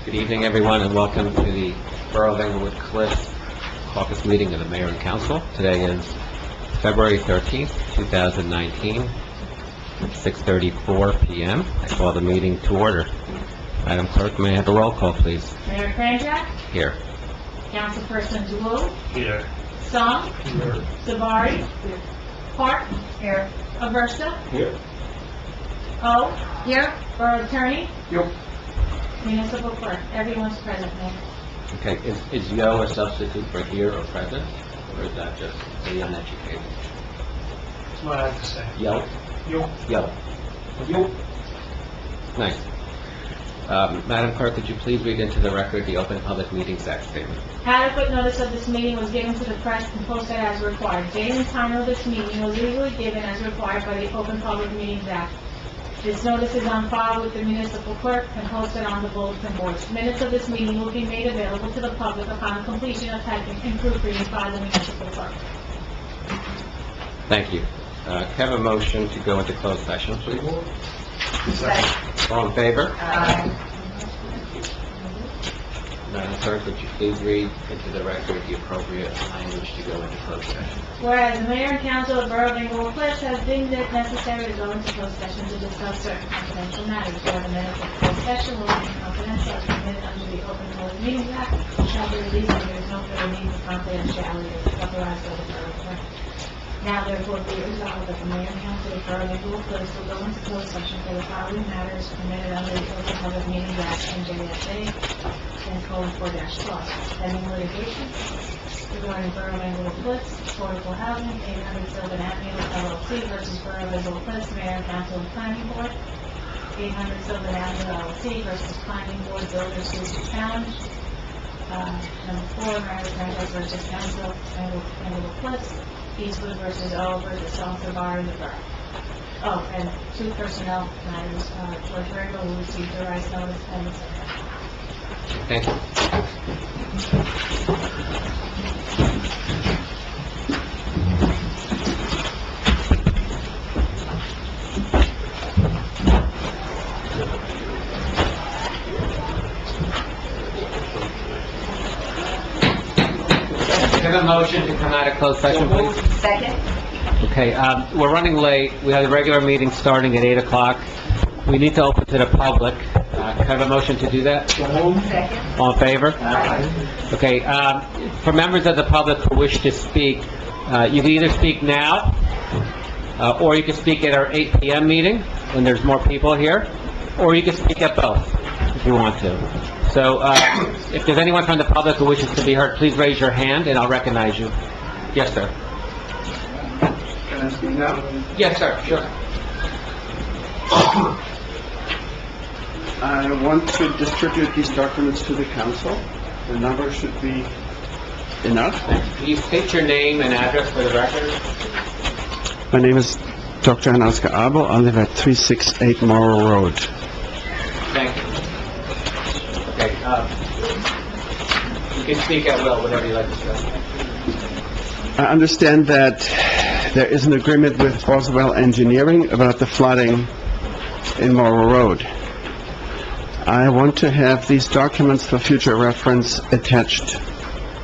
Good evening, everyone, and welcome to the Borough of Englewood Cliffs Caucus Meeting of the Mayor and Council. Today is February 13th, 2019, at 6:34 p.m. I call the meeting to order. Madam Clerk, may I have a roll call, please? Mayor Kranjak, Here. Councilperson Wu, Here. Song, Here. Sabari, Park, here, Aversa, Here. O, here, Borough Attorney, Yep. Municipal Clerk, everyone's present, Mayor. Okay, is yo a substitute for here or present, or is that just the uneducated? That's what I have to say. Yo? Yo. Yo. Yo. Nice. Madam Clerk, could you please read into the record the Open Public Meetings Act statement? Adequate notice of this meeting was given to the press and posted as required. Date and time of this meeting was legally given as required by the Open Public Meetings Act. This notice is on file with the municipal clerk and posted on the bulletin boards. Minutes of this meeting will be made available to the public upon completion of typing and proofreading by the municipal clerk. Thank you. Can I have a motion to go into closed session, please? All in favor? Madam Clerk, would you please read into the record the appropriate language to go into closed session? Whereas the mayor and council of Borough of Englewood Cliffs has deemed it necessary to go into closed session to discuss certain confidential matters, where the minutes of closed session will be confidential as permitted under the Open Public Meetings Act, shall be released and there is no further need for confidentiality as authorized by the Borough Clerk. Now therefore be it resolved that the mayor and council of Borough of Englewood Cliffs will go into closed session for the following matters permitted under the Open Public Meetings Act and JSA and Code 4-12, pending litigation regarding Borough of Englewood Cliffs, affordable housing, 800 Sylvan Avenue, LLC versus Borough of Englewood Cliffs, Mayor and Council and Planning Board, 800 Sylvan Avenue, LLC versus Planning Board, Builders Suit Challenge, number 4, Mayor Franchise versus Council, Englewood Cliffs, Eastwood versus O versus Salsa Bar in the Borough. Oh, and 2 personnel matters, George Rainbow, who received the rights notice, and the secretary. Thank you. Can I have a motion to come out of closed session, please? Second. Okay, we're running late. We have the regular meeting starting at 8 o'clock. We need to open to the public. Can I have a motion to do that? Second. All in favor? Okay, for members of the public who wish to speak, you can either speak now, or you can speak at our 8 p.m. meeting, when there's more people here, or you can speak at both, if you want to. So, if there's anyone from the public who wishes to be heard, please raise your hand, and I'll recognize you. Yes, sir. Can I speak now? Yes, sir, sure. I want to distribute these documents to the council. The number should be enough. Can you state your name and address for the record? My name is Dr. Hanaska Abel. I live at 368 Morrow Road. Thank you. Okay, you can speak at will, whatever you like to say. I understand that there is an agreement with Boswell Engineering about the flooding in Morrow Road. I want to have these documents for future reference attached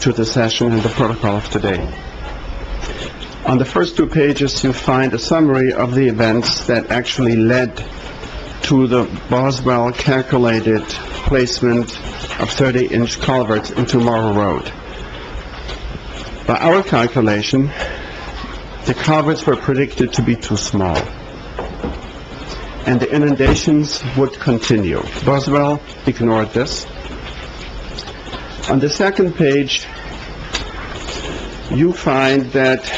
to the session and the protocol of today. On the first 2 pages, you find a summary of the events that actually led to the Boswell calculated placement of 30-inch culverts into Morrow Road. By our calculation, the culverts were predicted to be too small, and the inundations would continue. Boswell ignored this. On the second page, you find that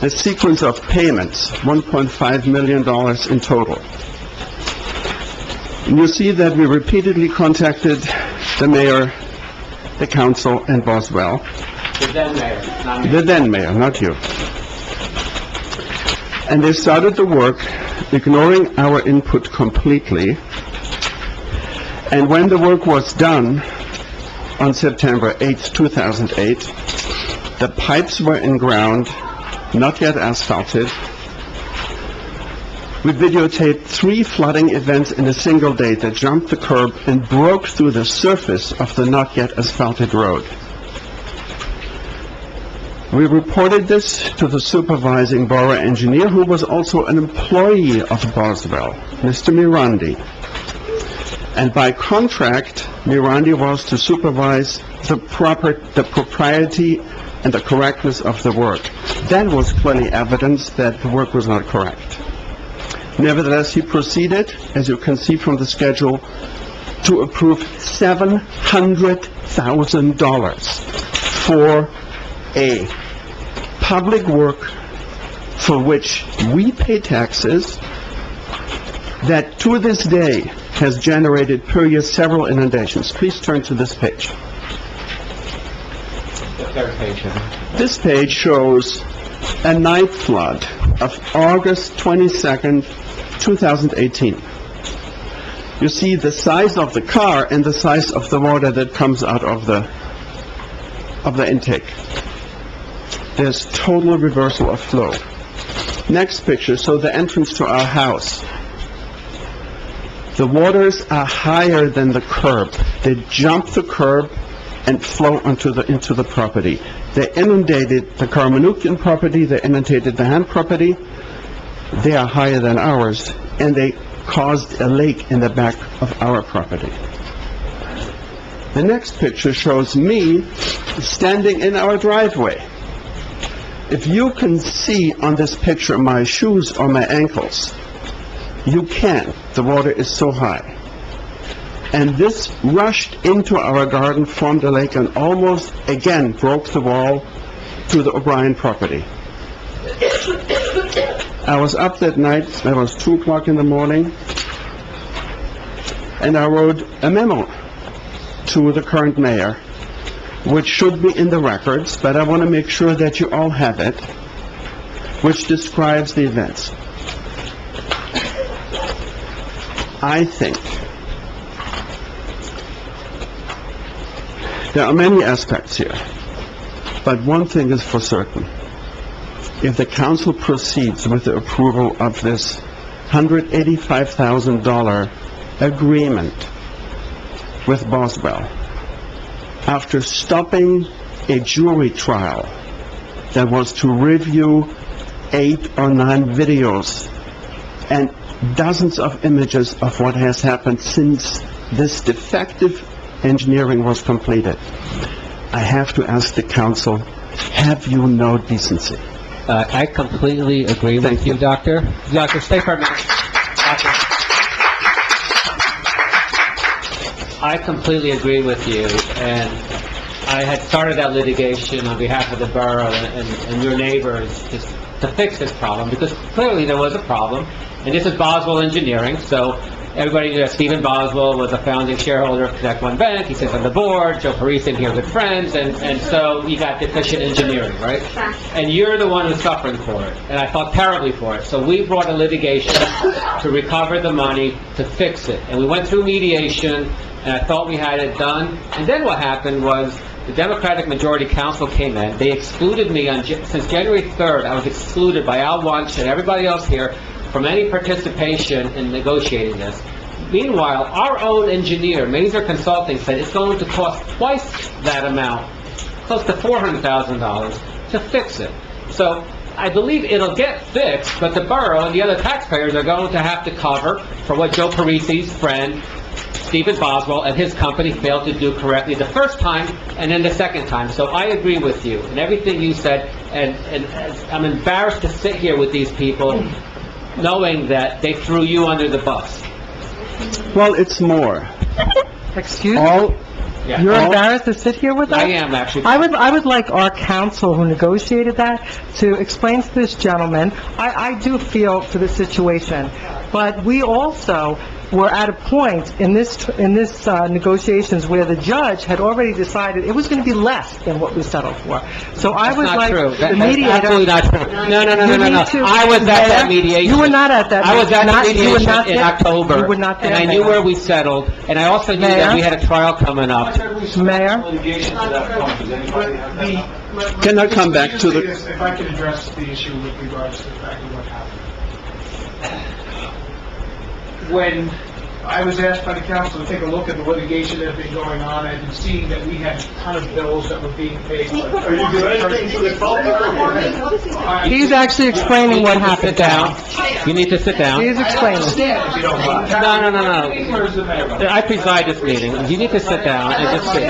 a sequence of payments, $1.5 million in total. And you see that we repeatedly contacted the mayor, the council, and Boswell. The then mayor, not me. The then mayor, not you. And they started the work ignoring our input completely. And when the work was done on September 8, 2008, the pipes were in ground, not yet asphalted. We videotaped 3 flooding events in a single day that jumped the curb and broke through the surface of the not yet asphalted road. We reported this to the supervising borough engineer, who was also an employee of Boswell, Mr. Mirandi. And by contract, Mirandi was to supervise the propriety and the correctness of the work. That was clearly evidence that the work was not correct. Nevertheless, he proceeded, as you can see from the schedule, to approve $700,000 for a public work for which we pay taxes, that to this day has generated per year several inundations. Please turn to this page. The third page. This page shows a night flood of August 22nd, 2018. You see the size of the car and the size of the water that comes out of the intake. There's total reversal of flow. Next picture, so the entrance to our house. The waters are higher than the curb. They jump the curb and flow into the property. They inundated the Karmanukian property, they inundated the Han property. They are higher than ours, and they caused a lake in the back of our property. The next picture shows me standing in our driveway. If you can see on this picture my shoes or my ankles, you can. The water is so high. And this rushed into our garden, formed a lake, and almost again broke the wall to the O'Brien property. I was up that night, it was 2 o'clock in the morning, and I wrote a memo to the current mayor, which should be in the records, but I want to make sure that you all have it, which describes the events. I think there are many aspects here, but one thing is for certain. If the council proceeds with the approval of this $185,000 agreement with Boswell, after stopping a jury trial that was to review 8 or 9 videos and dozens of images of what has happened since this defective engineering was completed, I have to ask the council, have you no decency? I completely agree with you, Doctor. Doctor, stay for a minute. Doctor. I completely agree with you, and I had started that litigation on behalf of the borough and your neighbors just to fix this problem, because clearly there was a problem, and this is Boswell Engineering, so everybody knows Stephen Boswell was a founding shareholder of Connect One Bank. He sits on the board. Joe Parisi and here are good friends, and so you got deficient engineering, right? And you're the one who's suffering for it, and I felt terribly for it. So we brought a litigation to recover the money to fix it, and we went through mediation, and I thought we had it done. And then what happened was the Democratic Majority Council came in. They excluded me since January 3rd. I was excluded by Al Wunsch and everybody else here from any participation in negotiating this. Meanwhile, our own engineer, Mazer Consulting, said it's going to cost twice that amount, close to $400,000, to fix it. So I believe it'll get fixed, but the borough and the other taxpayers are going to have to cover for what Joe Parisi's friend, Stephen Boswell, and his company failed to do correctly the first time and then the second time. So I agree with you and everything you said, and I'm embarrassed to sit here with these people knowing that they threw you under the bus. Well, it's more. Excuse me? Yeah. You're embarrassed to sit here with us? I am, actually. I would like our counsel who negotiated that to explain to this gentleman, I do feel for the situation, but we also were at a point in this negotiations where the judge had already decided it was going to be less than what we settled for. So I would like the mediator... That's absolutely not true. No. I was at that mediation. You were not at that. I was at the You were not mediation in there. October. You were not there, and I knew Mayor. where we settled, and I also knew that we had a trial coming up. Mayor? Can I come back to the... If I could address the issue with regards to the fact of what happened. when I was asked by the council to take a look at the litigation that had been going on, I've been seeing that we had a ton of bills that were being paid. Are you doing anything for the public? He's actually explaining what happened. Sit down. You need to sit down. He's explaining. Stand, if you don't mind. No. Where's the mayor? I preside this meeting. You need to sit down and just sit.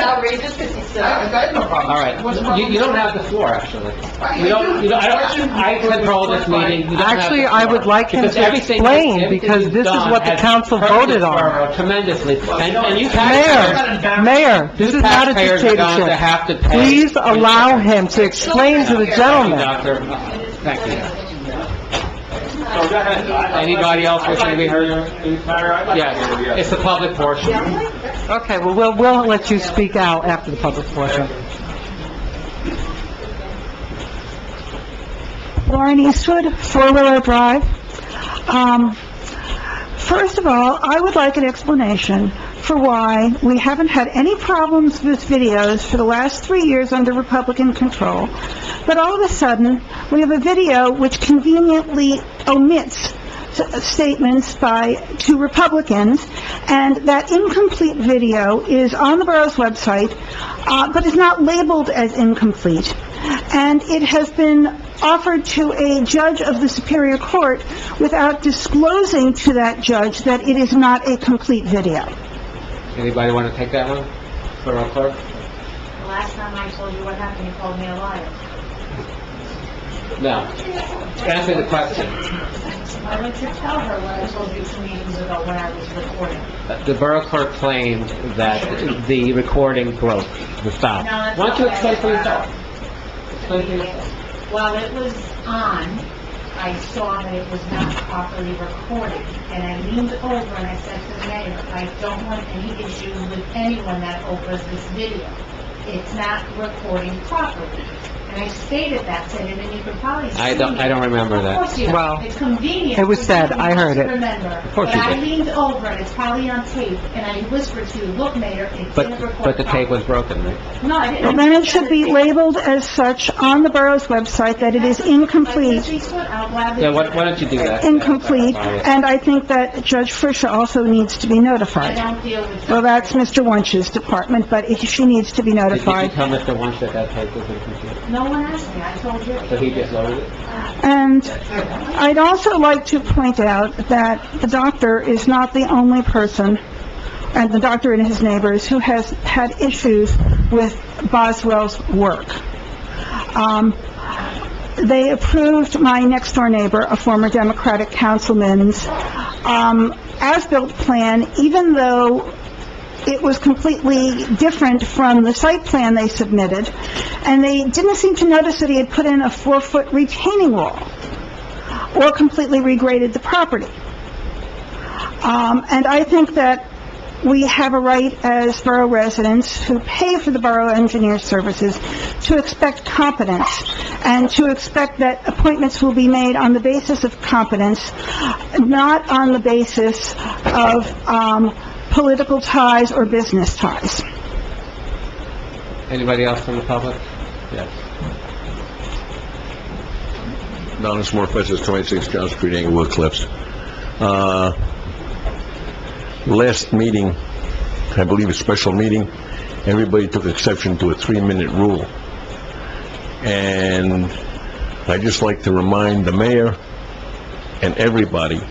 I have no problem. All right. You don't have the floor, actually. I control this meeting. You don't have the Actually, I would floor. like him Because to everything explain, because you've this is done what the has council hurt voted this on. borough tremendously. And you taxpayers... Mayor, this is not a Taxpayers are going to dictatorship. have to pay. Please allow him to explain to the gentleman. Doctor, thank you. Anybody else wishing to be heard? Yes, it's the public portion. Okay, well, we'll let you speak out after the public portion. Lauren Eastwood, Four Wheeler Drive. First of all, I would like an explanation for why we haven't had any problems with videos for the last 3 years under Republican control, but all of a sudden, we have a video which conveniently omits statements by two Republicans, and that incomplete video is on the borough's website, but is not labeled as incomplete. And it has been offered to a judge of the Superior Court without disclosing to that judge that it is not a complete video. Anybody want to take that one? Borough clerk? The last time I told you what happened, you called me a liar. No. Answer the question. I went to tell her what I told you 2 meetings ago when I was recording. The borough clerk claimed that the recording broke, the stop. No, that's Why don't you not explain for right. yourself? Explain for yourself. While it was on, I saw that it was not properly recorded, and I leaned over and I said to the mayor, I don't want any issues with anyone that opens this video. It's not recording properly. And I stated that, said it, and you could probably see... I don't remember that. Of course you Well, don't. It's convenient. it was for said. you I heard to it. remember. Of course you But I did. leaned over, and it's probably on tape, and I whispered to you, look, Mayor, it didn't record But the tape was properly." broken, right? No, I Well, didn't. then it should be labeled as such on the borough's website that it is incomplete. Yeah, why don't you do that? Incomplete, and I think that Judge Frisha also needs to be I notified. don't deal with... Well, that's Mr. Wunsch's department, but she needs to be Did you notified. tell Mr. Wunsch that that tape was incomplete? No one asked me, I told you. So he just loaded it? And I'd also like to point out that the doctor is not the only person, and the doctor and his neighbors, who has had issues with Boswell's work. They approved my next-door neighbor, a former Democratic councilman's, as-built plan, even though it was completely different from the site plan they submitted, and they didn't seem to notice that he had put in a 4-foot retaining wall or completely regraded the property. And I think that we have a right as borough residents who pay for the borough engineer services to expect competence and to expect that appointments will be made on the basis of competence, not on the basis of political ties or business ties. Anybody else from the public? Yes. Don Morfett, 26 John Street, Englewood Cliffs. Last meeting, I believe a special meeting, everybody took exception to a 3-minute rule. And I'd just like to remind the mayor and everybody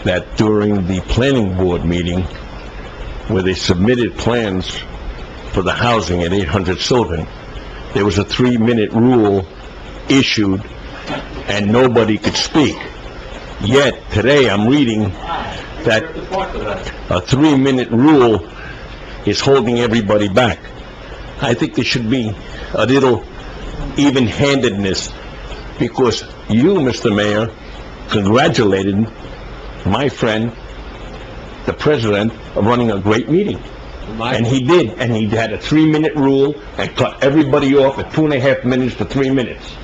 that during the planning board meeting, where they submitted plans for the housing at 800 Sylvan, there was a 3-minute rule issued, and nobody could speak. Yet, today, I'm reading that a 3-minute rule is holding everybody back. I think there should be a little even-handedness, because you, Mr. Mayor, congratulated my friend, the president, of running a great meeting. And he did, and he had a 3-minute rule and cut everybody off at 2.5 minutes to 3 minutes.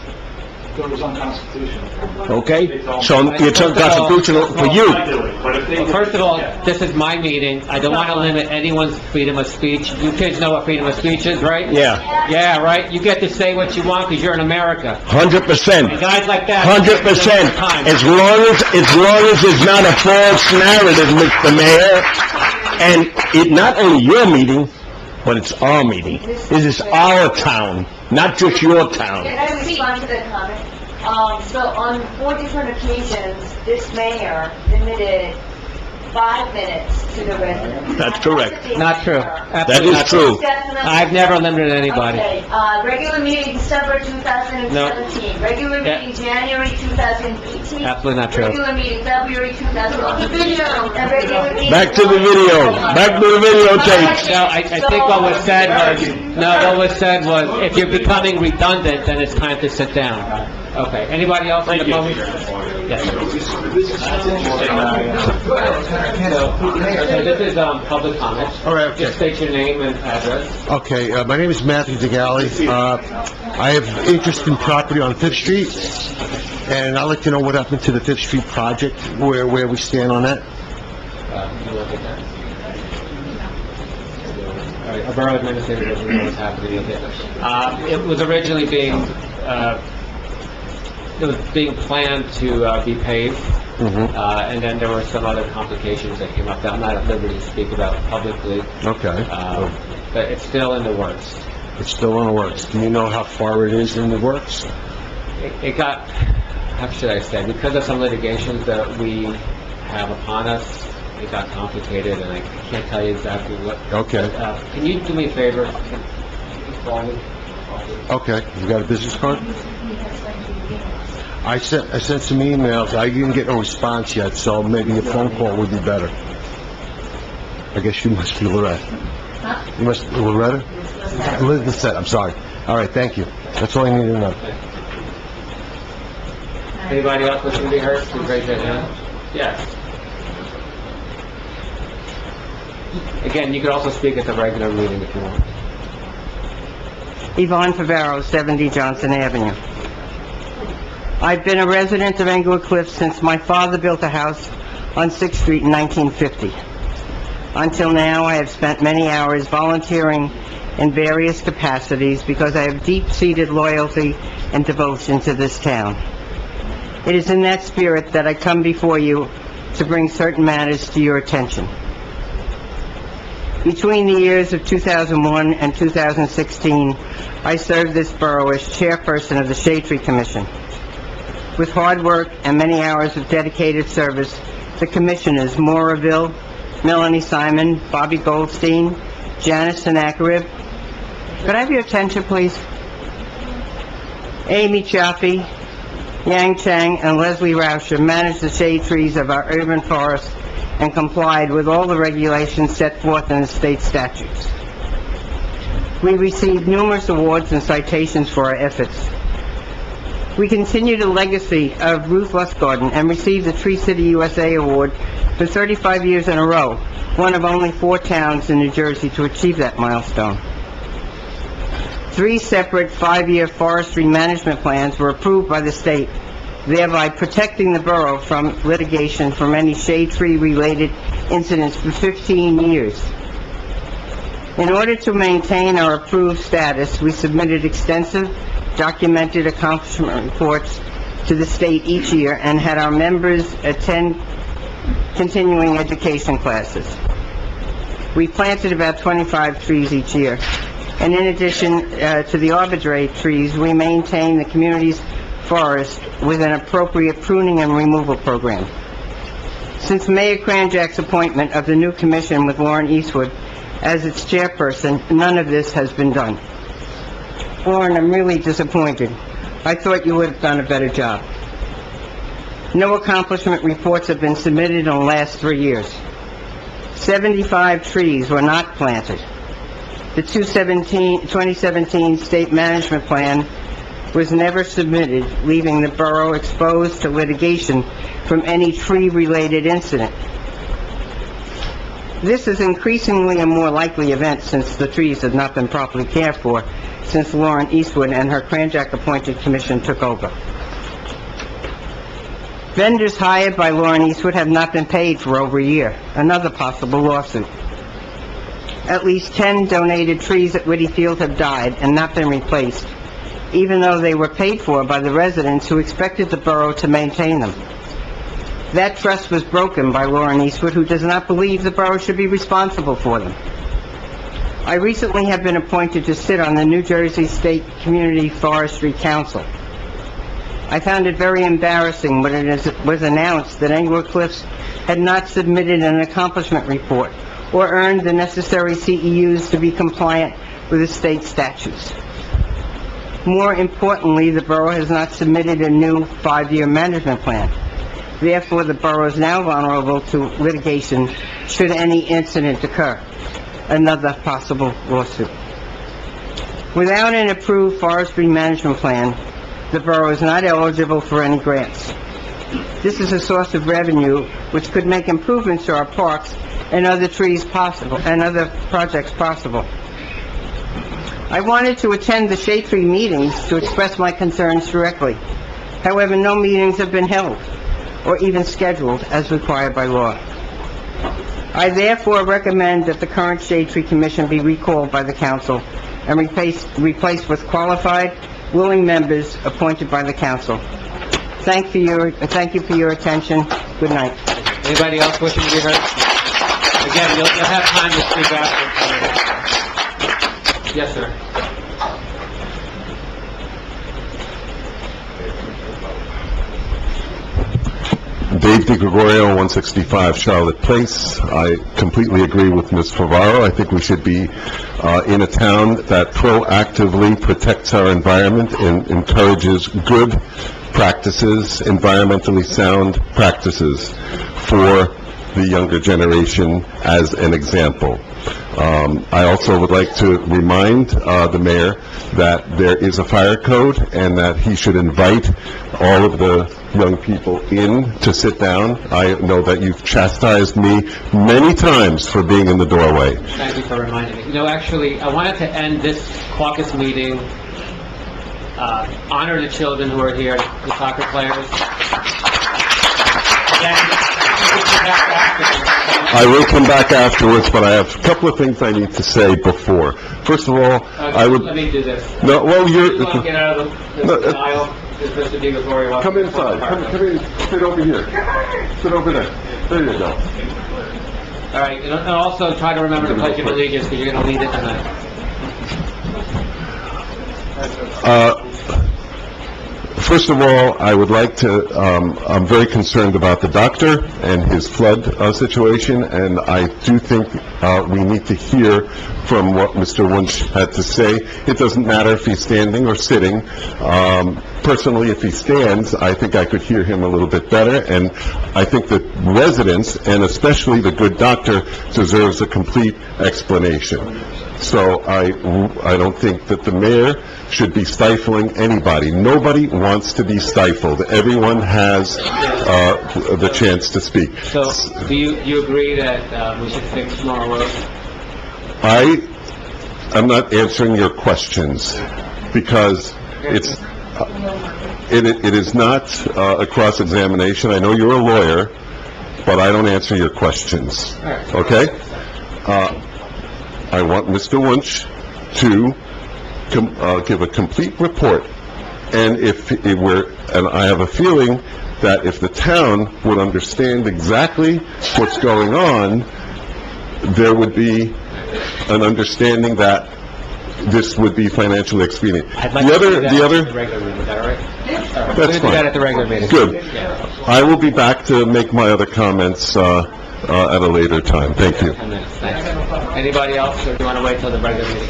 thought it was unconstitutional. Okay? So it's unconstitutional for you. Well, first of all, this is my meeting. I don't want to limit anyone's freedom of speech. You kids know what freedom of speech is, right? Yeah, Yeah, right? You get to say what you want because you're in America. 100%. And guys like that... 100%. As long as it's not a false narrative, Mr. Mayor, and it, not only your meeting, but it's our meeting. This is our town, not just your town. Can I respond to that comment? So on 4 different occasions, this mayor limited 5 minutes to the residents. That's correct. Not true. That Absolutely is not true. Definitely. I've never limited anybody. Okay, regular meeting December 2017. Regular Yeah. meeting January 2018. Absolutely not true. Regular meeting February 2018. And regular meeting... Back to the video. Back to the videotape. No, I think what was said was, if you're becoming redundant, then it's time to sit down. Okay, anybody else in the public? Yes. So this is, public comments. All right, okay. Just state your name and address. Okay, my name is Matthew DeGalli. I have interest in property on Fifth Street, and I'd like to know what happened to the Fifth Street project, where we stand on that. You look at that. All right, a borough administrator doesn't know what's happening with it. It was originally being planned to be paved, and then there were some other complications that came up that I'm not at liberty to speak about publicly, Okay. but it's still in the works. It's still in the works. Do you know how far it is in the works? It got, how should I say, because of some litigations that we have upon us, it got complicated, and I can't tell you exactly what. Okay. Can you do me a favor? Can you call me? Okay, you got a business card? I sent some emails. I didn't get a response yet, so maybe a phone call would be better. I guess you must be Loretta. You must, Loretta? Elizabeth, I'm sorry. All right, thank you. That's all I need to know. Anybody else wishing to be heard, please raise your hand. Yes. Again, you could also speak at the regular meeting if you want. Yvonne Favero, 70 Johnson Avenue. I've been a resident of Englewood Cliffs since my father built a house on 6th Street in 1950. Until now, I have spent many hours volunteering in various capacities because I have deep-seated loyalty and devotion to this town. It is in that spirit that I come before you to bring certain matters to your attention. Between the years of 2001 and 2016, I served this borough as chairperson of the Shade Tree Commission. With hard work and many hours of dedicated service, the commissioners, Moraville, Melanie Simon, Bobby Goldstein, Janice Sennacherib. Could I have your attention, please? Amy Chaffee, Yang Chang, and Leslie Rauscher managed the shade trees of our urban forest and complied with all the regulations set forth in the state statutes. We received numerous awards and citations for our efforts. We continue the legacy of Ruth Lustgarten and received the Tree City USA Award for 35 years in a row, one of only 4 towns in New Jersey to achieve that milestone. 3 separate 5-year forestry management plans were approved by the state, thereby protecting the borough from litigation from any shade tree-related incidents for 15 years. In order to maintain our approved status, we submitted extensive documented accomplishment reports to the state each year and had our members attend continuing education classes. We planted about 25 trees each year. And in addition to the arborvitae trees, we maintain the community's forest with an appropriate pruning and removal program. Since Mayor Kranjak's appointment of the new commission with Lauren Eastwood as its chairperson, none of this has been done. Lauren, I'm really disappointed. I thought you would have done a better job. No accomplishment reports have been submitted in the last 3 years. 75 trees were not planted. The 2017 state management plan was never submitted, leaving the borough exposed to litigation from any tree-related incident. This is increasingly a more likely event since the trees have not been properly cared for since Lauren Eastwood and her Kranjak-appointed commission took over. Vendors hired by Lauren Eastwood have not been paid for over a year. Another possible lawsuit. At least 10 donated trees at Whitty Field have died and not been replaced, even though they were paid for by the residents who expected the borough to maintain them. That trust was broken by Lauren Eastwood, who does not believe the borough should be responsible for them. I recently have been appointed to sit on the New Jersey State Community Forestry Council. I found it very embarrassing when it was announced that Englewood Cliffs had not submitted an accomplishment report or earned the necessary CEUs to be compliant with the state statutes. More importantly, the borough has not submitted a new 5-year management plan. Therefore, the borough is now vulnerable to litigation should any incident occur. Another possible lawsuit. Without an approved forestry management plan, the borough is not eligible for any grants. This is a source of revenue which could make improvements to our parks and other trees possible, and other projects possible. I wanted to attend the shade tree meetings to express my concerns directly. However, no meetings have been held or even scheduled as required by law. I therefore recommend that the current Shade Tree Commission be recalled by the council and replaced with qualified, willing members appointed by the council. Thank you for your attention. Good night. Anybody else wishing to be heard? Again, you'll have time to speak after. Yes, sir. Dave DiGregorio, 165 Charlotte Place. I completely agree with Ms. Favaro. I think we should be in a town that proactively protects our environment and encourages good practices, environmentally sound practices for the younger generation as an example. I also would like to remind the mayor that there is a fire code and that he should invite all of the young people in to sit down. I know that you've chastised me many times for being in the doorway. Thank you for reminding me. You know, actually, I wanted to end this caucus meeting, honor the children who are here, the soccer players. I will come back afterwards, but I have a couple of things I need to say before. First of all, I would... Let me do this. No, well, you're... You want to get out of the aisle? Is Mr. DiGregorio... Come inside. Come in. Sit over here. Sit over there. There you go. All right, and also try to remember to pledge of allegiance, because you're going to lead it tonight. First of all, I would like to, I'm very concerned about the doctor and his flood situation, and I do think we need to hear from what Mr. Wunsch had to say. It doesn't matter if he's standing or sitting. Personally, if he stands, I think I could hear him a little bit better, and I think that residents, and especially the good doctor, deserves a complete explanation. So I don't think that the mayor should be stifling anybody. Nobody wants to be stifled. Everyone has the chance to speak. So, do you agree that we should fix Morrow Road? I'm not answering your questions, because it is not a cross-examination. I know you're a lawyer, but I don't answer your questions. Okay? I want Mr. Wunsch to give a complete report, and and I have a feeling that if the town would understand exactly what's going on, there would be an understanding that this would be financially expedient. I'd like to do that at the regular meeting. Is that all right? That's We're going to do fine. that at the regular meeting. Good. Yeah. I will be back to make my other comments at a later time. Thank you. 10 minutes, thanks. Anybody else, or do you want to wait till the regular meeting?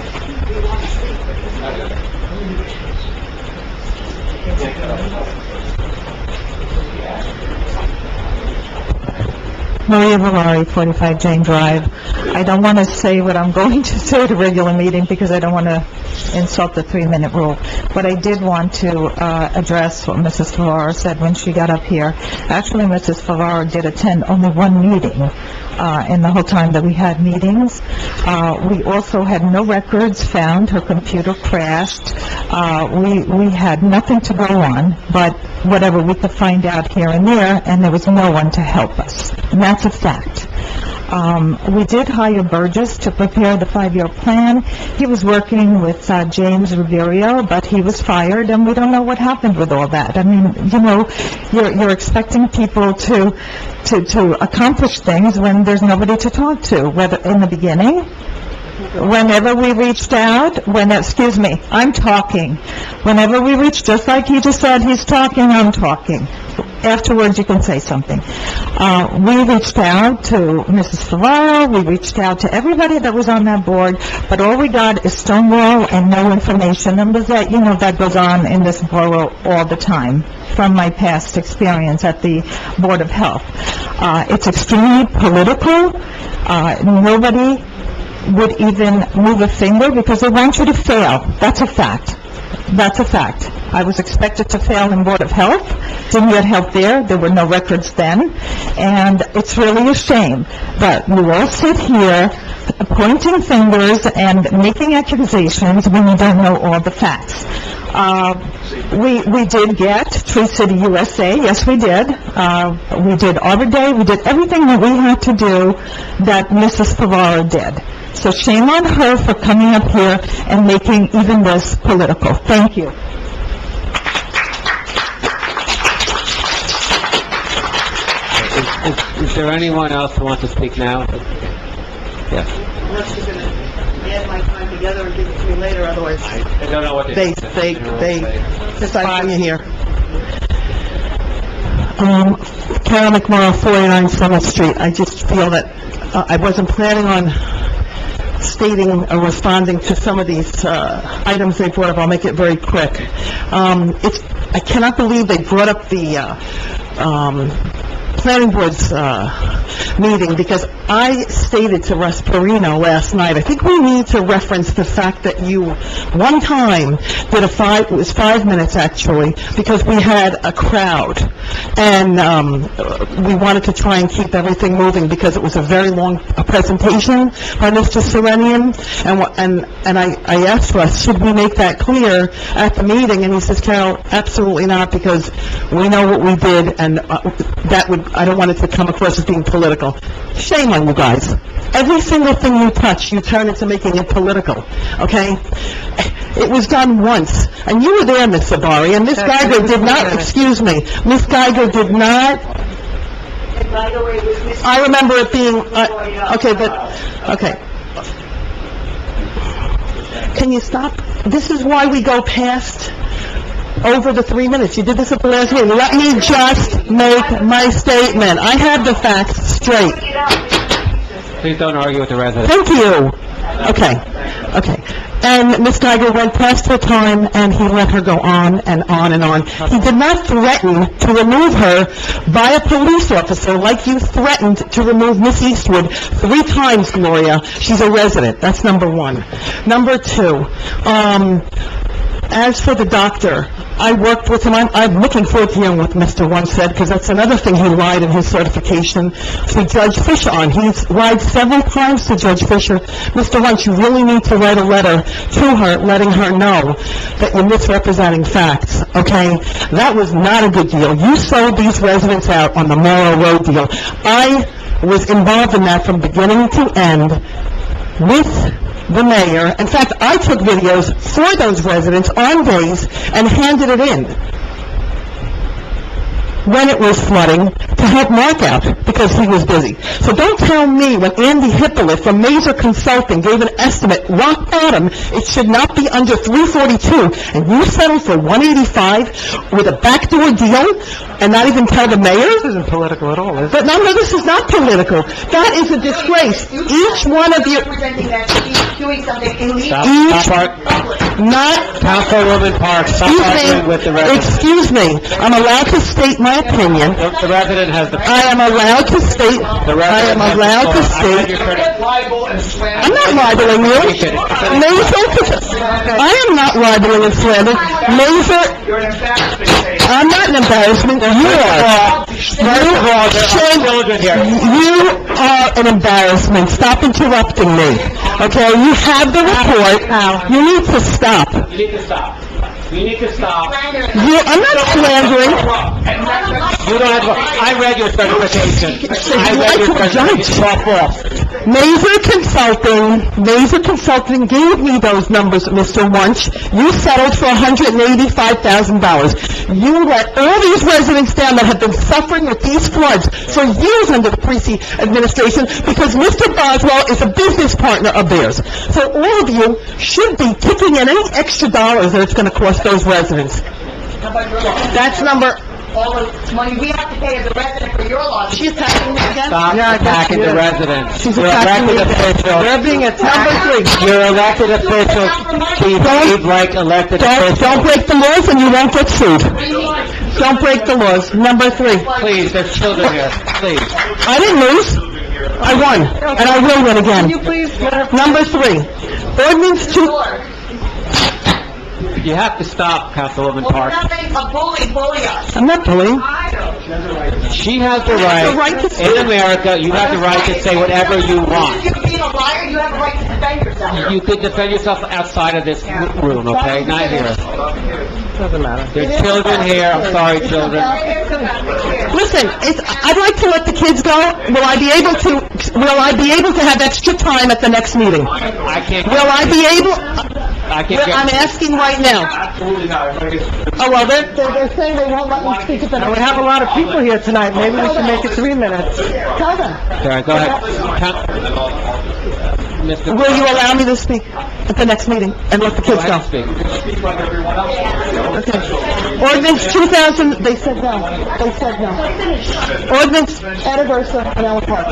Maria Valari, 45 Jane Drive. I don't want to say what I'm going to say at a regular meeting because I don't want to insult the 3-minute rule. But I did want to address what Mrs. Favaro said when she got up here. Actually, Mrs. Favaro did attend only one meeting in the whole time that we had meetings. We also had no records found. Her computer crashed. We had nothing to go on, but whatever we could find out here and there, and there was no one to help us. And that's a fact. We did hire Burgess to prepare the 5-year plan. He was working with James Ribeiro, but he was fired, and we don't know what happened with all that. I mean, you know, you're expecting people to accomplish things when there's nobody to talk to, whether in the beginning, whenever we reached out, I'm talking. Whenever we reached, just like he just said, he's talking, I'm talking. Afterwards, you can say something. We reached out to Mrs. Ferraro, we reached out to everybody that was on that board, but all we got is stonewall and no information. And that, you know, that goes on in this borough all the time, from my past experience at the Board of Health. It's extremely political. Nobody would even move a finger because they want you to fail. That's a fact. That's a fact. I was expected to fail in Board of Health, didn't get help there, there were no records then, and it's really a shame that you all sit here pointing fingers and making accusations when you don't know all the facts. We did get Tree City USA, yes we did. We did Arbor Day, we did everything that we had to do that Mrs. Ferraro did. So shame on her for coming up here and making even this political. Thank you. Is there anyone else who wants to speak now? Yes. Unless you're gonna add my time together and give it to me later, otherwise I don't know what to they decide when you're here. Carol McMorrow, 49 Summit Street. I just feel that I wasn't planning on stating or responding to some of these items they brought up. I'll make it very quick. I cannot believe they brought up the planning board's meeting, because I stated to Russ Perino last night, I think we need to reference the fact that you, one time, did it was 5 minutes actually, because we had a crowd, and we wanted to try and keep everything moving, because it was a very long presentation by Mr. Serenian, and I asked Russ, should we make that clear at the meeting? And he says, Carol, absolutely not, because we know what we did, and I don't want it to come across as being political. Shame on you guys. Every single thing you touch, you turn into making it political, okay? It was done once, and you were there, Ms. Sabari, and Ms. Geiger did not, excuse me, Ms. Geiger did not, And by the way, it was Miss... I remember it being, okay. Can you stop? This is why we go past over the 3 minutes. You did this at the last meeting. Let me just make my statement. I have the facts straight. Please don't argue with the residents. Thank you. Okay. And Ms. Geiger went past her time, and he let her go on and on and on. He did not threaten to remove her by a police officer like you threatened to remove Miss Eastwood 3 times, Gloria. She's a resident. That's number 1. Number 2, as for the doctor, I worked with him. I'm looking forward to hearing what Mr. Wunsch said, because that's another thing he lied in his certification to Judge Fisher on. He's lied several times to Judge Fisher. Mr. Wunsch, you really need to write a letter to her, letting her know that you're misrepresenting facts, okay? That was not a good deal. You sold these residents out on the Morrow Road deal. I was involved in that from beginning to end with the mayor. In fact, I took videos for those residents on days and handed it in when it was flooding to help Mark out, because he was busy. So don't tell me when Andy Hippolyte from Mazer Consulting gave an estimate, rock bottom, it should not be under 342, and you settled for 185 with a backdoor deal, and not even tell the mayor? This isn't political at all, is it? But no, this is not political. That is a disgrace. Each one of you... Representing that she's doing something illegal. Councilwoman Park, stop arguing with the resident. Excuse me, I'm allowed to state my opinion. The resident has the... I am allowed to state, Libel and slander. I'm not libeling you. I am not libeling and slander. You're an embarrassment. I'm not an embarrassment, you are. First of all, there are children here. You are an embarrassment. Stop interrupting me, okay? You have the report. You need to stop. You need to stop. You need to stop. I'm not slandering. You don't have to, I read your certification. I read your certification. It's all false. Mazer Consulting gave me those numbers, Mr. Wunsch. You settled for $185,000. You let all these residents down that have been suffering with these floods for years under the Parisi administration because Mr. Boswell is a business partner of theirs. So all of you should be kicking in any extra dollars that it's going to cost those residents. That's number... All the money we have to pay as a resident for your loss. She's attacking me again? Stop attacking the residents. She's You're attacking me elected again. officials. They're being attacked. Number 3. You're elected officials. Behave like elected officials. Don't break the laws and you won't get sued. Don't break the laws. Number 3. Please, there's children here. Please. I didn't lose. I won. And I will win again. Can you please let her... Number 3. Ordinance 2... You have to stop, Councilwoman Well, we're Park. not letting a bully us. I'm not bullying. She has the right, in America, you have the right to say whatever you want. You're being a liar, you have the right to defend yourself. You could defend yourself outside of this room, okay? Not here. Doesn't matter. There's children here, I'm sorry, children. Listen, I'd like to let the kids go. Will I be able to have extra time at the next meeting? I can't... Will I be able... I can't I'm get... asking right now. Oh, well, they're saying they won't let me speak at the... We have a lot of people here tonight, maybe we should make it 3 minutes. Tell them. All right, go ahead. Mr. Will you allow me to speak at the next meeting and let the Go kids ahead go? and speak. Okay. Ordinance 2000, they said no. They said no. Ordinance, Adaversa and Ella Park.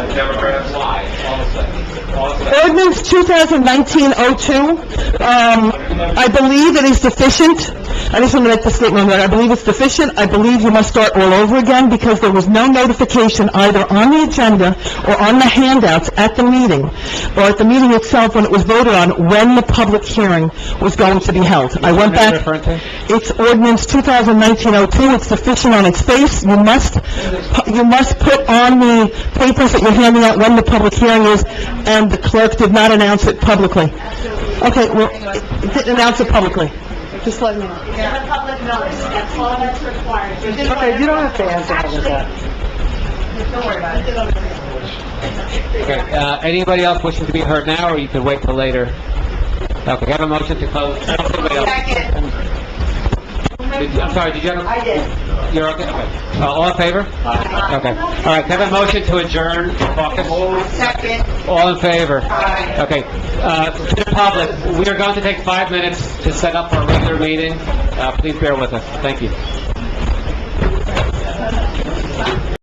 Ordinance 2019-02, I believe it is deficient. I just want to make the statement that I believe it's deficient. I believe you must start all over again because there was no notification either on the agenda or on the handouts at the meeting or at the meeting itself when it was voted on when the public hearing was going to be held. I went back. It's ordinance 2019-02. It's deficient on its face. You must put on the papers that you're handing out when the public hearing is, and the clerk did not announce it publicly. Okay, well, it didn't announce it publicly. Just let me know. Give a public notice, that's all that's required. Okay, you don't have to answer all of that. Don't worry about it. Okay, anybody else wishing to be heard now, or you could wait till later? Okay, have a motion to close. Second. I'm sorry, did you have a... I did. You're okay? Okay. All in favor? Okay. All right, can I have a motion to adjourn the caucus? Second. All in favor? Aye. Okay. To the public, we are going to take 5 minutes to set up our regular meeting. Please bear with us. Thank you.